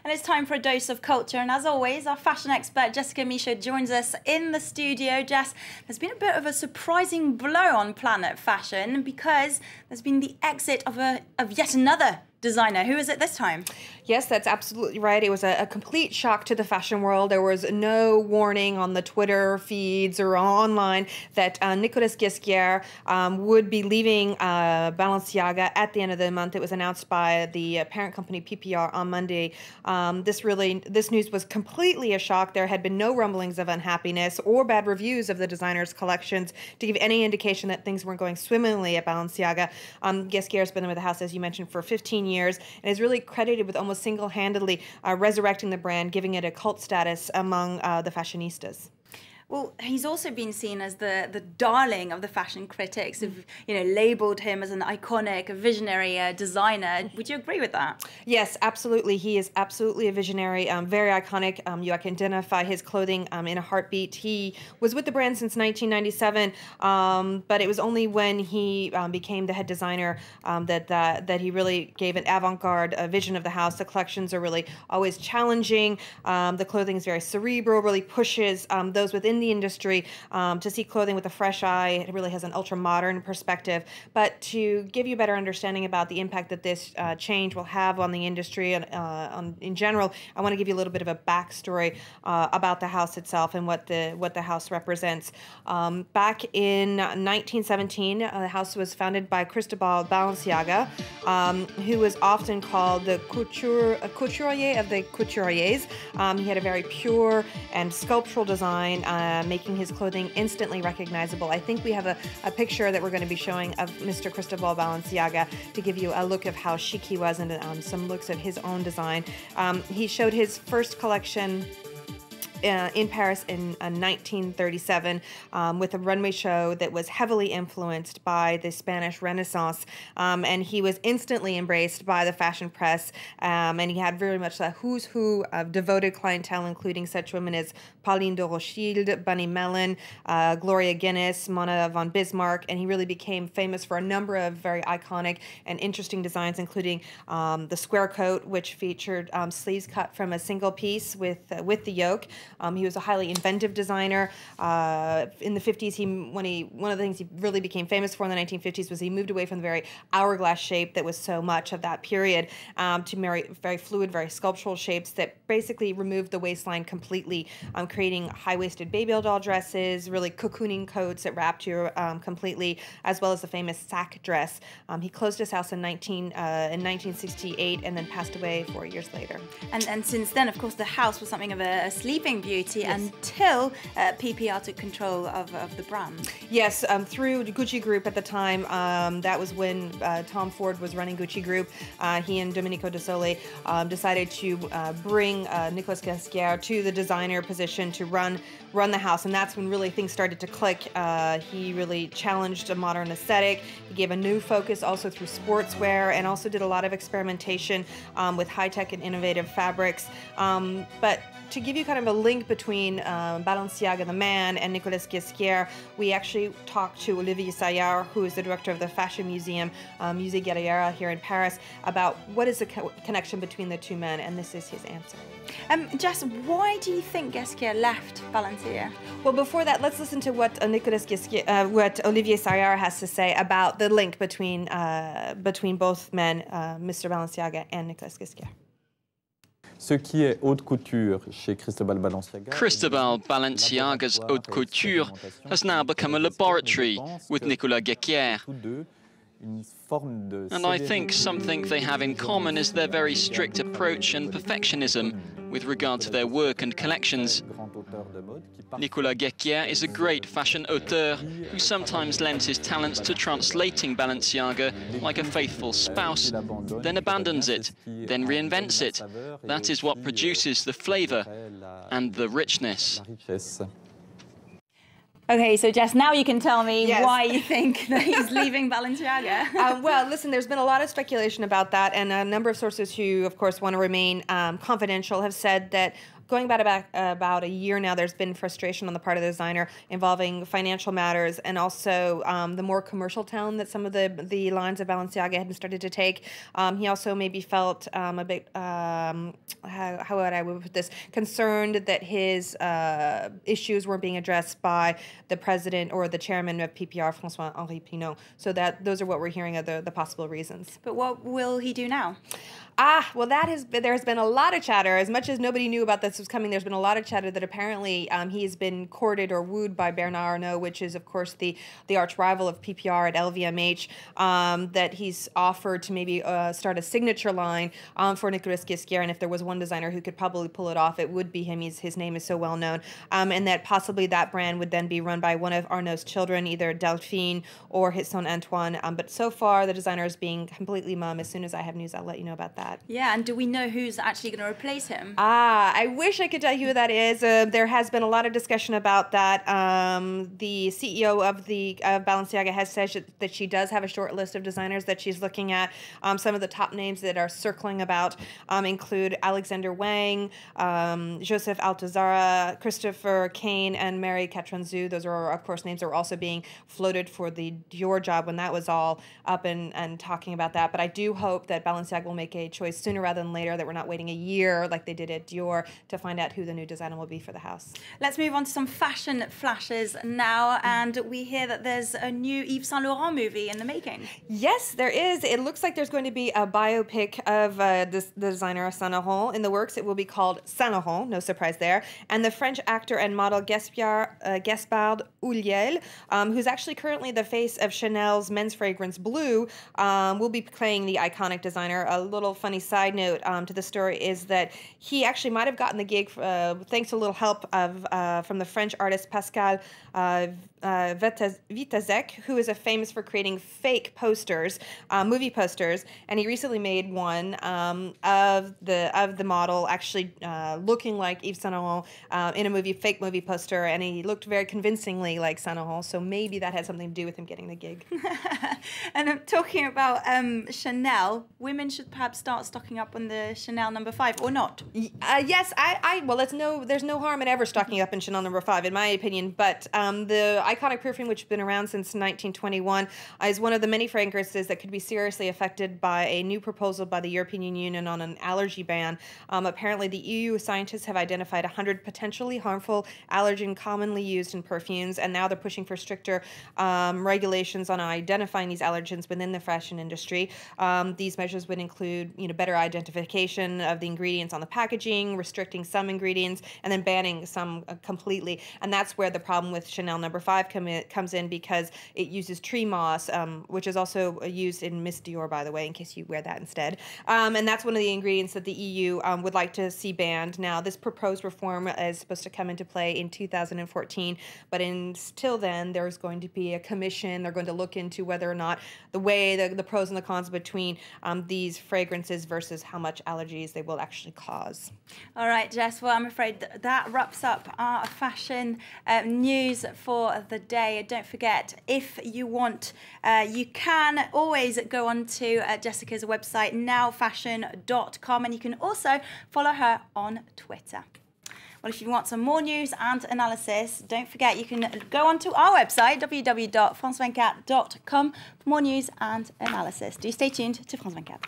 And it's time for a dose of culture. And as always, our fashion expert Jessica Michaud joins us in the studio. Jess, there's been a bit of a surprising blow on Planet Fashion because there's been the exit of yet another designer. Who is it this time? Yes, that's absolutely right. It was a complete shock to the fashion world. There was no warning on the Twitter feeds or online that Nicolas Ghesquière would be leaving Balenciaga at the end of the month. It was announced by the parent company PPR on Monday. This news was completely a shock. There had been no rumblings of unhappiness or bad reviews of the designer's collections to give any indication that things weren't going swimmingly at Balenciaga. Ghesquière's been with the house, as you mentioned, for 15 years and is really credited with almost single-handedly resurrecting the brand, giving it a cult status among the fashionistas. Well, he's also been seen as the darling of the fashion critics, who've labelled him as an iconic, visionary designer. Would you agree with that? Yes, absolutely. He is absolutely a visionary, very iconic. You can identify his clothing in a heartbeat. He was with the brand since 1997, but it was only when he became the head designer that he really gave an avant-garde vision of the house. The collections are really always challenging. The clothing is very cerebral, really pushes those within the industry to see clothing with a fresh eye. It really has an ultra-modern perspective. But to give you a better understanding about the impact that this change will have on the industry and in general, I want to give you a little bit of a backstory about the house itself and what the house represents. Back in 1917, the house was founded by Cristobal Balenciaga, who was often called the couturier of the couturiers. He had a very pure and sculptural design, making his clothing instantly recognizable. I think we have a picture that we're going to be showing of Mr. Cristobal Balenciaga to give you a look of how chic he was and some looks of his own design. He showed his first collection in Paris in 1937 with a runway show that was heavily influenced by the Spanish Renaissance, and he was instantly embraced by the fashion press, and he had very much a who's who of devoted clientele, including such women as Pauline de Rothschild, Bunny Mellon, Gloria Guinness, Mona von Bismarck, and he really became famous for a number of very iconic and interesting designs, including the square coat, which featured sleeves cut from a single piece with the yoke. He was a highly inventive designer. In the 50s, one of the things he really became famous for in the 1950s was he moved away from the very hourglass shape that was so much of that period to very fluid, very sculptural shapes that basically removed the waistline completely, creating high-waisted baby doll dresses, really cocooning coats that wrapped you completely, as well as the famous sack dress. He closed his house in 1968 and then passed away 4 years later. And since then, of course, the house was something of a sleeping beauty. Yes. Until PPR took control of the brand. Yes, through Gucci Group at the time. That was when Tom Ford was running Gucci Group. He and Domenico De Sole decided to bring Nicolas Ghesquière to the designer position to run the house, and that's when really things started to click. He really challenged a modern aesthetic. He gave a new focus also through sportswear, and also did a lot of experimentation with high-tech and innovative fabrics. But to give you kind of a link between Balenciaga the man and Nicolas Ghesquière, we actually talked to Olivier Sayard, who is the director of the fashion museum, Musée Guerriera here in Paris, about what is the connection between the two men, and this is his answer. Jess, why do you think Ghesquière left Balenciaga? Well, before that, let's listen to what what Olivier Sayard has to say about the link between both men, Mr. Balenciaga and Nicolas Ghesquière. Ce qui est haute couture chez Cristobal Balenciaga. Cristobal Balenciaga's haute couture has now become a laboratory with Nicolas Ghesquière. And I think something they have in common is their very strict approach and perfectionism with regard to their work and collections. Nicolas Ghesquière is a great fashion auteur who sometimes lends his talents to translating Balenciaga like a faithful spouse, then abandons it, then reinvents it. That is what produces the flavor and the richness. Okay, so Jess, now you can tell me why you think that he's leaving Balenciaga. Well, listen, there's been a lot of speculation about that, and a number of sources who, of course, want to remain confidential have said that going about a year now, there's been frustration on the part of the designer involving financial matters and also the more commercial tone that some of the lines of Balenciaga had started to take. He also maybe felt a bit, how would I put this, concerned that his issues weren't being addressed by the president or the chairman of PPR, François-Henri Pinault. So those are what we're hearing of the possible reasons. But what will he do now? Well, there's been a lot of chatter. As much as nobody knew about this was coming, there's been a lot of chatter that apparently he has been courted or wooed by Bernard Arnault, which is, of course, the arch rival of PPR at LVMH, that he's offered to maybe start a signature line for Nicolas Ghesquière, and if there was one designer who could probably pull it off, it would be him. His name is so well known, and that possibly that brand would then be run by one of Arnault's children, either Delphine or his son Antoine. But so far, the designer is being completely mum. As soon as I have news, I'll let you know about that. Yeah, and do we know who's actually going to replace him? I wish I could tell you who that is. There has been a lot of discussion about that. The CEO of Balenciaga has said that she does have a short list of designers that she's looking at. Some of the top names that are circling about include Alexander Wang, Joseph Altuzarra, Christopher Kane, and Mary Katranzou. Those are, of course, names that were also being floated for the Dior job when that was all up and talking about that. But I do hope that Balenciaga will make a choice sooner rather than later, that we're not waiting a year like they did at Dior to find out who the new designer will be for the house. Let's move on to some fashion flashes now, and we hear that there's a new Yves Saint Laurent movie in the making. Yes, there is. It looks like there's going to be a biopic of the designer Saint Laurent in the works. It will be called Saint Laurent, no surprise there. And the French actor and model Gaspard Ulliel, who's actually currently the face of Chanel's men's fragrance Blue, will be playing the iconic designer. A little funny side note to the story is that he actually might have gotten the gig thanks to a little help from the French artist Pascal Vitazek, who is famous for creating fake posters, movie posters, and he recently made one of the model actually looking like Yves Saint Laurent in a fake movie poster, and he looked very convincingly like Saint Laurent, so maybe that had something to do with him getting the gig. And I'm talking about Chanel. Women should perhaps start stocking up on the Chanel No. 5, or not? Yes, well, there's no harm in ever stocking up in Chanel No. 5, in my opinion, but the iconic perfume, which has been around since 1921, is one of the many fragrances that could be seriously affected by a new proposal by the European Union on an allergy ban. Apparently, the EU scientists have identified 100 potentially harmful allergens commonly used in perfumes, and now they're pushing for stricter regulations on identifying these allergens within the fashion industry. These measures would include, better identification of the ingredients on the packaging, restricting some ingredients, and then banning some completely. And that's where the problem with Chanel No. 5 comes in, because it uses tree moss, which is also used in Miss Dior, by the way, in case you wear that instead. And that's one of the ingredients that the EU would like to see banned. Now, this proposed reform is supposed to come into play in 2014, but until then, there's going to be a commission. They're going to look into whether or not the pros and the cons between these fragrances versus how much allergies they will actually cause. All right, Jess, well, I'm afraid that wraps up our fashion news for the day. Don't forget, if you want, you can always go on to Jessica's website, nowfashion.com, and you can also follow her on Twitter. Well, if you want some more news and analysis, don't forget you can go onto our website, www.france24.com, for more news and analysis. Do stay tuned to France 24.